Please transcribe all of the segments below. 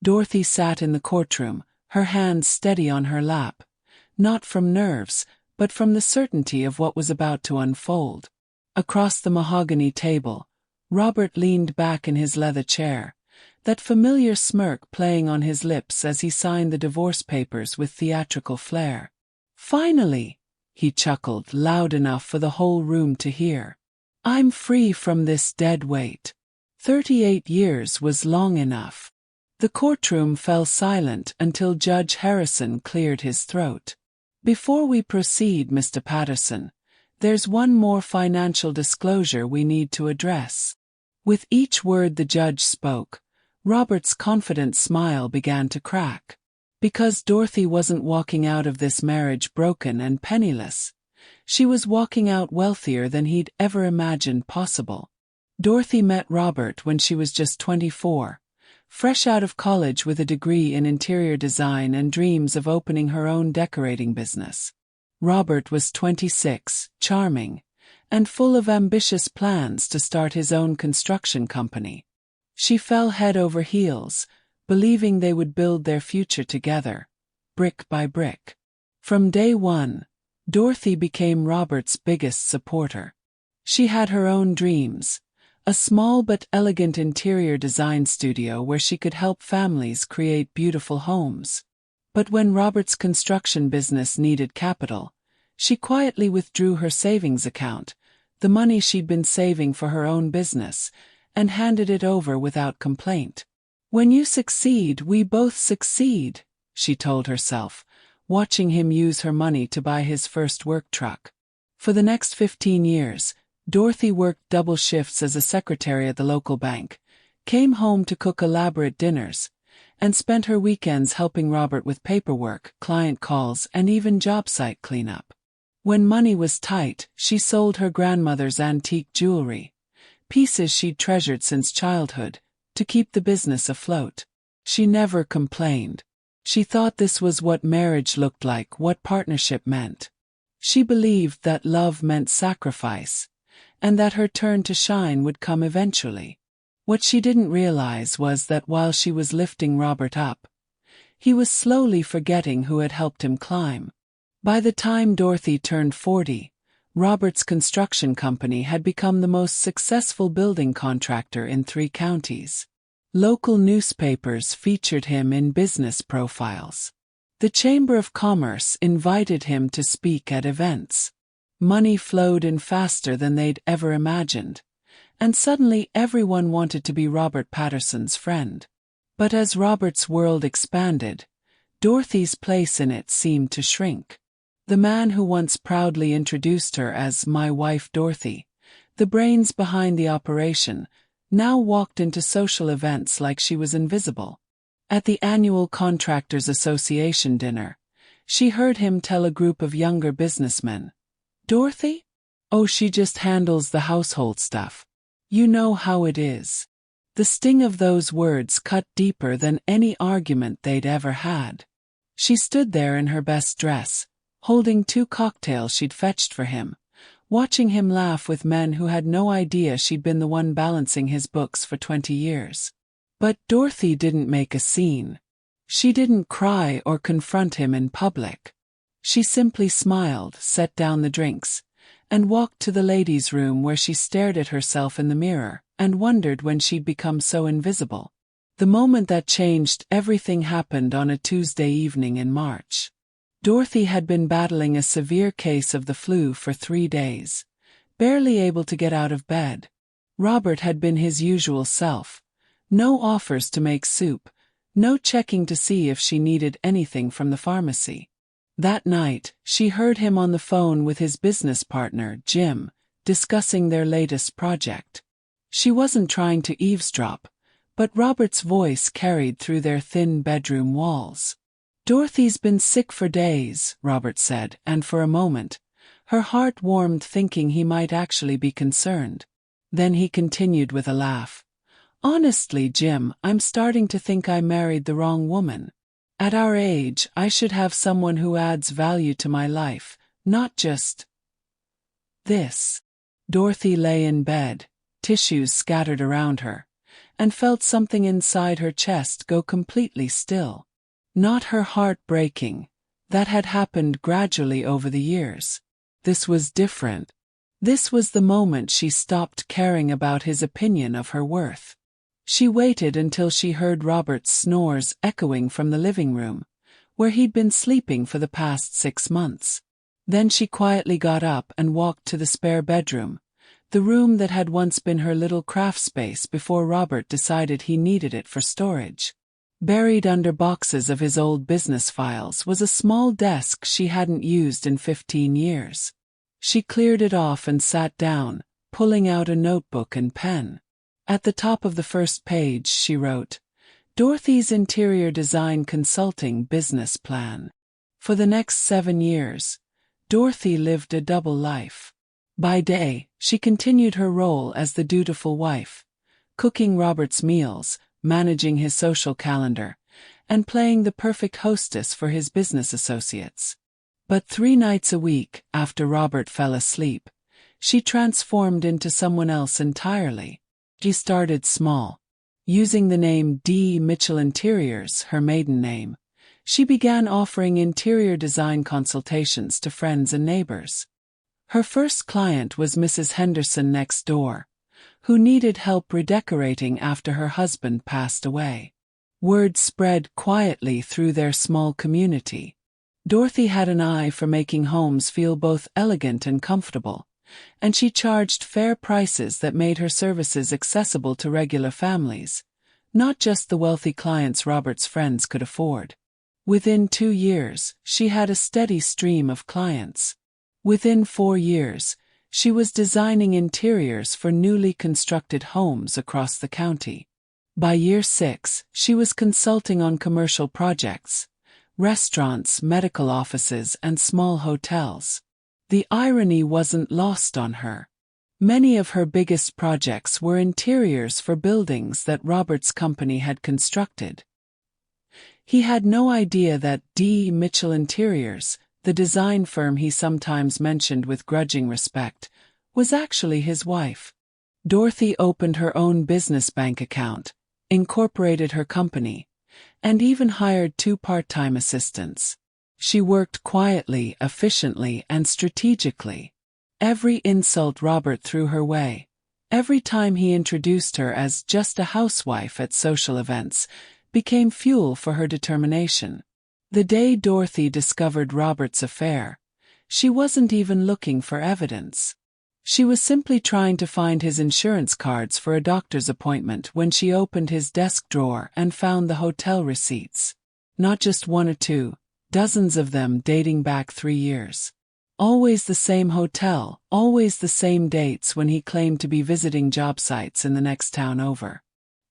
Dorothy sat in the courtroom, her hands steady on her lap, not from nerves, but from the certainty of what was about to unfold. Across the mahogany table, Robert leaned back in his leather chair, that familiar smirk playing on his lips as he signed the divorce papers with theatrical flair. "Finally," he chuckled loud enough for the whole room to hear. "I'm free from this dead weight. 38 years was long enough." The courtroom fell silent until Judge Harrison cleared his throat. "Before we proceed, Mr. Patterson, there's one more financial disclosure we need to address." With each word the judge spoke, Robert's confident smile began to crack. Because Dorothy wasn't walking out of this marriage broken and penniless. She was walking out wealthier than he'd ever imagined possible. Dorothy met Robert when she was just 24, fresh out of college with a degree in interior design and dreams of opening her own decorating business. Robert was 26, charming, and full of ambitious plans to start his own construction company. She fell head over heels, believing they would build their future together, brick by brick. From day one, Dorothy became Robert's biggest supporter. She had her own dreams, a small but elegant interior design studio where she could help families create beautiful homes. But when Robert's construction business needed capital, she quietly withdrew her savings account, the money she'd been saving for her own business, and handed it over without complaint. "When you succeed, we both succeed," she told herself, watching him use her money to buy his first work truck. For the next 15 years, Dorothy worked double shifts as a secretary at the local bank, came home to cook elaborate dinners, and spent her weekends helping Robert with paperwork, client calls, and even job site cleanup. When money was tight, she sold her grandmother's antique jewelry, pieces she'd treasured since childhood, to keep the business afloat. She never complained. She thought this was what marriage looked like, what partnership meant. She believed that love meant sacrifice, and that her turn to shine would come eventually. What she didn't realize was that while she was lifting Robert up, he was slowly forgetting who had helped him climb. By the time Dorothy turned 40, Robert's construction company had become the most successful building contractor in 3 counties. Local newspapers featured him in business profiles. The Chamber of Commerce invited him to speak at events. Money flowed in faster than they'd ever imagined, and suddenly everyone wanted to be Robert Patterson's friend. But as Robert's world expanded, Dorothy's place in it seemed to shrink. The man who once proudly introduced her as "my wife Dorothy," the brains behind the operation, now walked into social events like she was invisible. At the annual Contractors Association dinner, she heard him tell a group of younger businessmen, "Dorothy? Oh, she just handles the household stuff. You know how it is." The sting of those words cut deeper than any argument they'd ever had. She stood there in her best dress, holding 2 cocktails she'd fetched for him, watching him laugh with men who had no idea she'd been the one balancing his books for 20 years. But Dorothy didn't make a scene. She didn't cry or confront him in public. She simply smiled, set down the drinks, and walked to the ladies' room where she stared at herself in the mirror and wondered when she'd become so invisible. The moment that changed everything happened on a Tuesday evening in March. Dorothy had been battling a severe case of the flu for 3 days, barely able to get out of bed. Robert had been his usual self. No offers to make soup, no checking to see if she needed anything from the pharmacy. That night, she heard him on the phone with his business partner, Jim, discussing their latest project. She wasn't trying to eavesdrop, but Robert's voice carried through their thin bedroom walls. "Dorothy's been sick for days," Robert said, and for a moment, her heart warmed thinking he might actually be concerned. Then he continued with a laugh. "Honestly, Jim, I'm starting to think I married the wrong woman. At our age, I should have someone who adds value to my life, not just this." Dorothy lay in bed, tissues scattered around her, and felt something inside her chest go completely still. Not her heart breaking. That had happened gradually over the years. This was different. This was the moment she stopped caring about his opinion of her worth. She waited until she heard Robert's snores echoing from the living room, where he'd been sleeping for the past 6 months. Then she quietly got up and walked to the spare bedroom, the room that had once been her little craft space before Robert decided he needed it for storage. Buried under boxes of his old business files was a small desk she hadn't used in 15 years. She cleared it off and sat down, pulling out a notebook and pen. At the top of the first page she wrote, "Dorothy's Interior Design Consulting Business Plan." For the next 7 years, Dorothy lived a double life. By day, she continued her role as the dutiful wife, cooking Robert's meals, managing his social calendar, and playing the perfect hostess for his business associates. But 3 nights a week, after Robert fell asleep, she transformed into someone else entirely. She started small. Using the name D. Mitchell Interiors, her maiden name, she began offering interior design consultations to friends and neighbors. Her first client was Mrs. Henderson next door, who needed help redecorating after her husband passed away. Word spread quietly through their small community. Dorothy had an eye for making homes feel both elegant and comfortable, and she charged fair prices that made her services accessible to regular families, not just the wealthy clients Robert's friends could afford. Within 2 years, she had a steady stream of clients. Within 4 years, she was designing interiors for newly constructed homes across the county. By year 6, she was consulting on commercial projects, restaurants, medical offices, and small hotels. The irony wasn't lost on her. Many of her biggest projects were interiors for buildings that Robert's company had constructed. He had no idea that D. Mitchell Interiors, the design firm he sometimes mentioned with grudging respect, was actually his wife. Dorothy opened her own business bank account, incorporated her company, and even hired 2 part-time assistants. She worked quietly, efficiently, and strategically. Every insult Robert threw her way, every time he introduced her as just a housewife at social events, became fuel for her determination. The day Dorothy discovered Robert's affair, she wasn't even looking for evidence. She was simply trying to find his insurance cards for a doctor's appointment when she opened his desk drawer and found the hotel receipts. Not just 1 or 2, dozens of them dating back 3 years. Always the same hotel, always the same dates when he claimed to be visiting job sites in the next town over.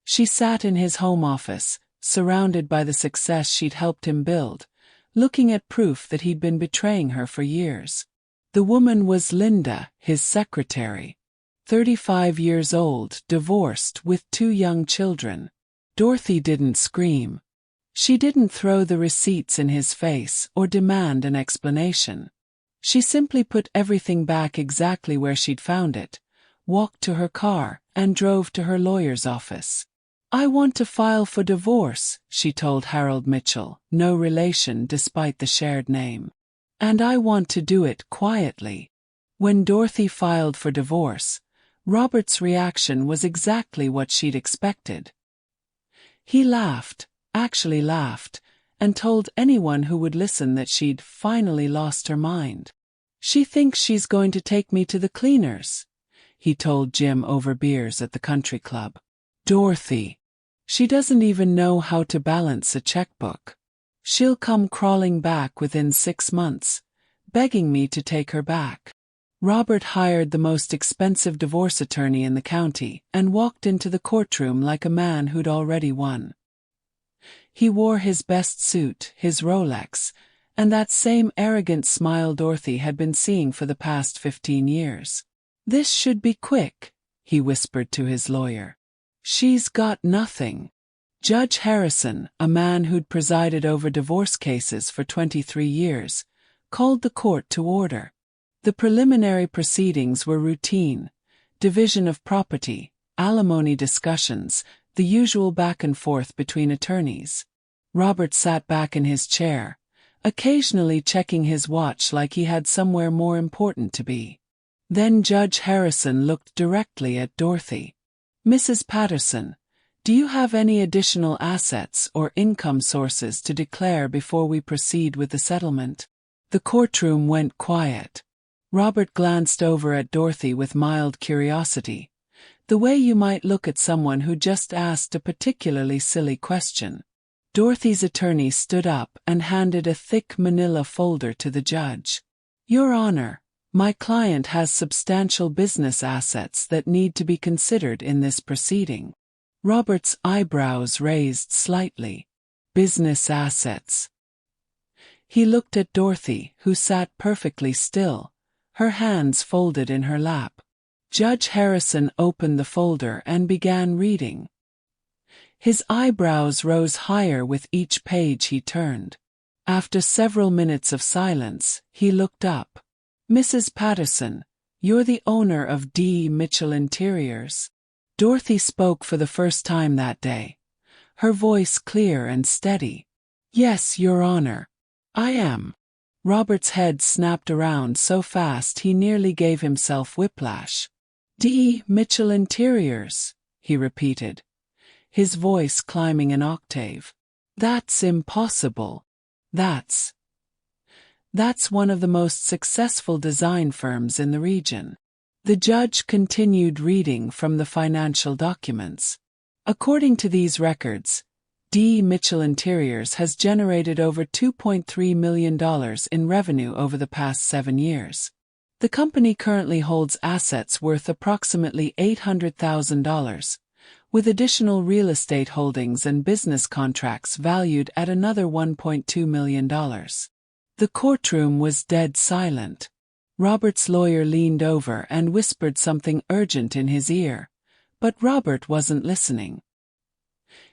She sat in his home office, surrounded by the success she'd helped him build, looking at proof that he'd been betraying her for years. The woman was Linda, his secretary. 35 years old, divorced, with 2 young children. Dorothy didn't scream. She didn't throw the receipts in his face or demand an explanation. She simply put everything back exactly where she'd found it, walked to her car, and drove to her lawyer's office. "I want to file for divorce," she told Harold Mitchell, no relation despite the shared name. "And I want to do it quietly." When Dorothy filed for divorce, Robert's reaction was exactly what she'd expected. He laughed, actually laughed, and told anyone who would listen that she'd finally lost her mind. "She thinks she's going to take me to the cleaners," he told Jim over beers at the country club. "Dorothy. She doesn't even know how to balance a checkbook. She'll come crawling back within 6 months, begging me to take her back." Robert hired the most expensive divorce attorney in the county and walked into the courtroom like a man who'd already won. He wore his best suit, his Rolex, and that same arrogant smile Dorothy had been seeing for the past 15 years. "This should be quick," he whispered to his lawyer. "She's got nothing." Judge Harrison, a man who'd presided over divorce cases for 23 years, called the court to order. The preliminary proceedings were routine: division of property, alimony discussions, the usual back and forth between attorneys. Robert sat back in his chair, occasionally checking his watch like he had somewhere more important to be. Then Judge Harrison looked directly at Dorothy. "Mrs. Patterson, do you have any additional assets or income sources to declare before we proceed with the settlement?" The courtroom went quiet. Robert glanced over at Dorothy with mild curiosity, the way you might look at someone who just asked a particularly silly question. Dorothy's attorney stood up and handed a thick manila folder to the judge. "Your Honor, my client has substantial business assets that need to be considered in this proceeding." Robert's eyebrows raised slightly. Business assets. He looked at Dorothy, who sat perfectly still, her hands folded in her lap. Judge Harrison opened the folder and began reading. His eyebrows rose higher with each page he turned. After several minutes of silence, he looked up. "Mrs. Patterson, you're the owner of D. Mitchell Interiors?" Dorothy spoke for the first time that day, her voice clear and steady. "Yes, Your Honor. I am." Robert's head snapped around so fast he nearly gave himself whiplash. "D. Mitchell Interiors," he repeated, his voice climbing an octave. "That's impossible. That's one of the most successful design firms in the region." The judge continued reading from the financial documents. "According to these records, D. Mitchell Interiors has generated over $2.3 million in revenue over the past 7 years. The company currently holds assets worth approximately $800,000, with additional real estate holdings and business contracts valued at another $1.2 million. The courtroom was dead silent. Robert's lawyer leaned over and whispered something urgent in his ear, but Robert wasn't listening.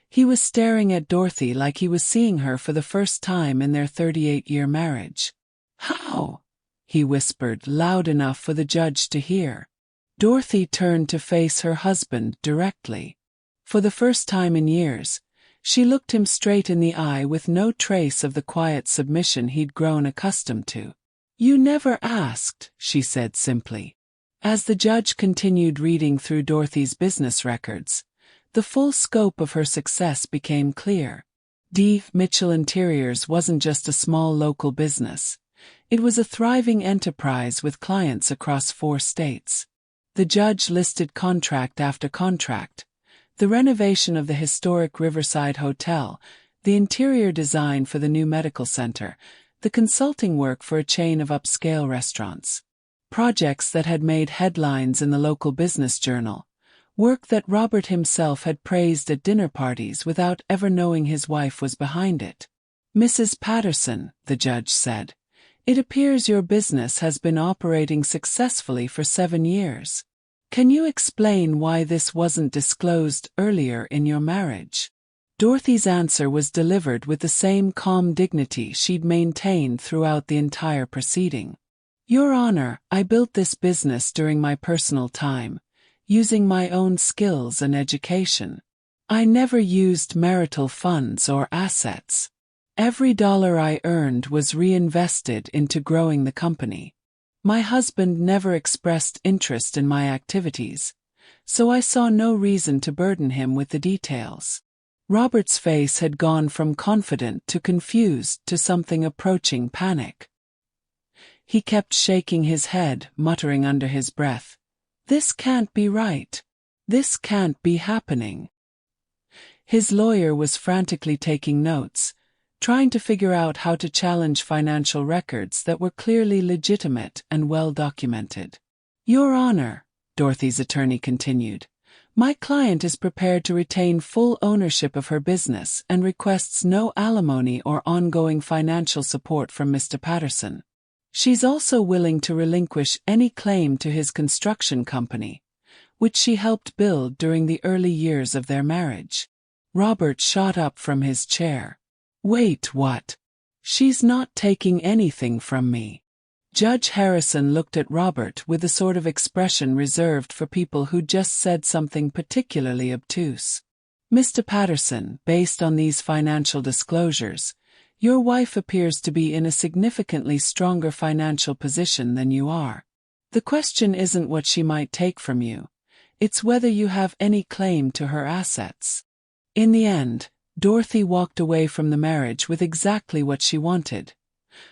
He was staring at Dorothy like he was seeing her for the first time in their 38-year marriage. "How?" he whispered, loud enough for the judge to hear. Dorothy turned to face her husband directly. For the first time in years, she looked him straight in the eye with no trace of the quiet submission he'd grown accustomed to. "You never asked," she said simply. As the judge continued reading through Dorothy's business records, the full scope of her success became clear. D. Mitchell Interiors wasn't just a small local business. It was a thriving enterprise with clients across 4 states. The judge listed contract after contract: the renovation of the historic Riverside Hotel, the interior design for the new medical center, the consulting work for a chain of upscale restaurants. Projects that had made headlines in the local business journal. Work that Robert himself had praised at dinner parties without ever knowing his wife was behind it. "Mrs. Patterson," the judge said, "it appears your business has been operating successfully for 7 years. Can you explain why this wasn't disclosed earlier in your marriage?" Dorothy's answer was delivered with the same calm dignity she'd maintained throughout the entire proceeding. "Your Honor, I built this business during my personal time, using my own skills and education. I never used marital funds or assets. Every dollar I earned was reinvested into growing the company. My husband never expressed interest in my activities, so I saw no reason to burden him with the details." Robert's face had gone from confident to confused to something approaching panic. He kept shaking his head, muttering under his breath, "This can't be right. This can't be happening." His lawyer was frantically taking notes, trying to figure out how to challenge financial records that were clearly legitimate and well documented. "Your Honor," Dorothy's attorney continued, "my client is prepared to retain full ownership of her business and requests no alimony or ongoing financial support from Mr. Patterson. She's also willing to relinquish any claim to his construction company, which she helped build during the early years of their marriage." Robert shot up from his chair. "Wait, what? She's not taking anything from me." Judge Harrison looked at Robert with the sort of expression reserved for people who just said something particularly obtuse. Mr. Patterson, based on these financial disclosures, your wife appears to be in a significantly stronger financial position than you are. The question isn't what she might take from you. It's whether you have any claim to her assets. In the end, Dorothy walked away from the marriage with exactly what she wanted: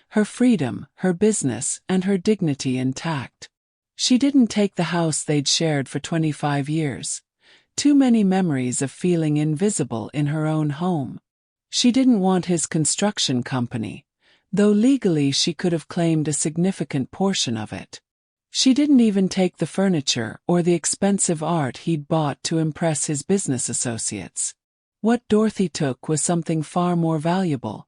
her freedom, her business, and her dignity intact. She didn't take the house they'd shared for 25 years. Too many memories of feeling invisible in her own home. She didn't want his construction company, though legally she could have claimed a significant portion of it. She didn't even take the furniture or the expensive art he'd bought to impress his business associates. What Dorothy took was something far more valuable: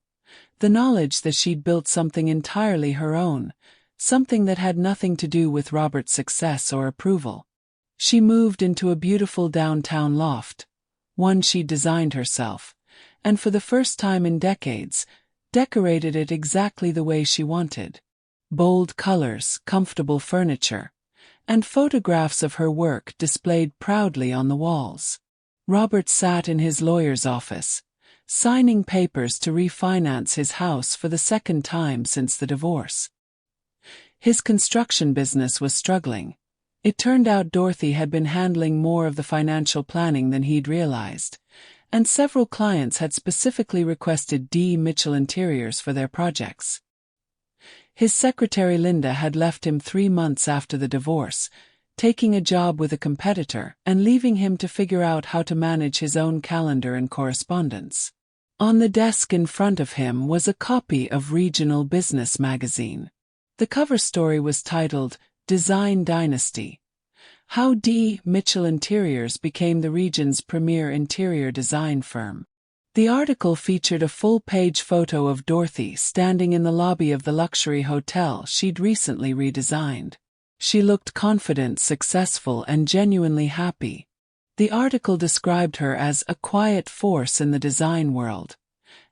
the knowledge that she'd built something entirely her own, something that had nothing to do with Robert's success or approval. She moved into a beautiful downtown loft, one she'd designed herself, and for the first time in decades, decorated it exactly the way she wanted. Bold colors, comfortable furniture, and photographs of her work displayed proudly on the walls. Robert sat in his lawyer's office, signing papers to refinance his house for the second time since the divorce. His construction business was struggling. It turned out Dorothy had been handling more of the financial planning than he'd realized, and several clients had specifically requested D. Mitchell interiors for their projects. His secretary Linda had left him 3 months after the divorce, taking a job with a competitor and leaving him to figure out how to manage his own calendar and correspondence. On the desk in front of him was a copy of Regional Business magazine. The cover story was titled, "Design Dynasty: How D. Mitchell Interiors Became the Region's Premier Interior Design Firm." The article featured a full-page photo of Dorothy standing in the lobby of the luxury hotel she'd recently redesigned. She looked confident, successful, and genuinely happy. The article described her as a quiet force in the design world,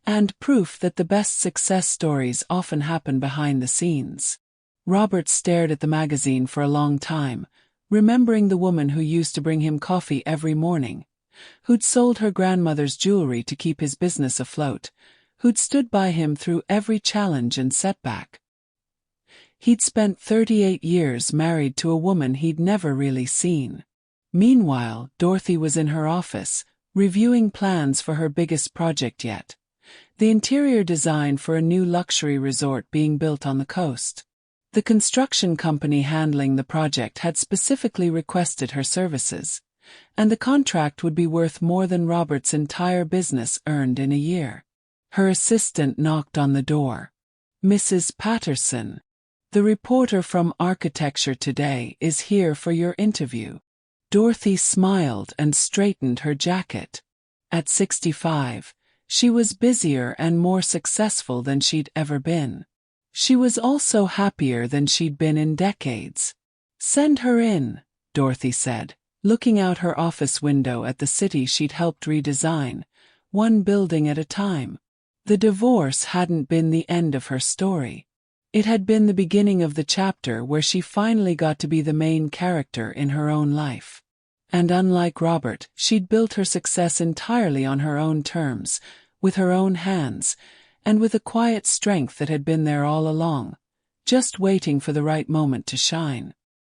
and proof that the best success stories often happen behind the scenes. Robert stared at the magazine for a long time, remembering the woman who used to bring him coffee every morning, who'd sold her grandmother's jewelry to keep his business afloat, who'd stood by him through every challenge and setback. He'd spent 38 years married to a woman he'd never really seen. Meanwhile, Dorothy was in her office, reviewing plans for her biggest project yet: the interior design for a new luxury resort being built on the coast. The construction company handling the project had specifically requested her services, and the contract would be worth more than Robert's entire business earned in a year. Her assistant knocked on the door. "Mrs. Patterson, the reporter from Architecture Today is here for your interview." Dorothy smiled and straightened her jacket. At 65, she was busier and more successful than she'd ever been. She was also happier than she'd been in decades. "Send her in," Dorothy said, looking out her office window at the city she'd helped redesign, one building at a time. The divorce hadn't been the end of her story. It had been the beginning of the chapter where she finally got to be the main character in her own life. And unlike Robert, she'd built her success entirely on her own terms, with her own hands, and with a quiet strength that had been there all along, just waiting for the right moment to shine.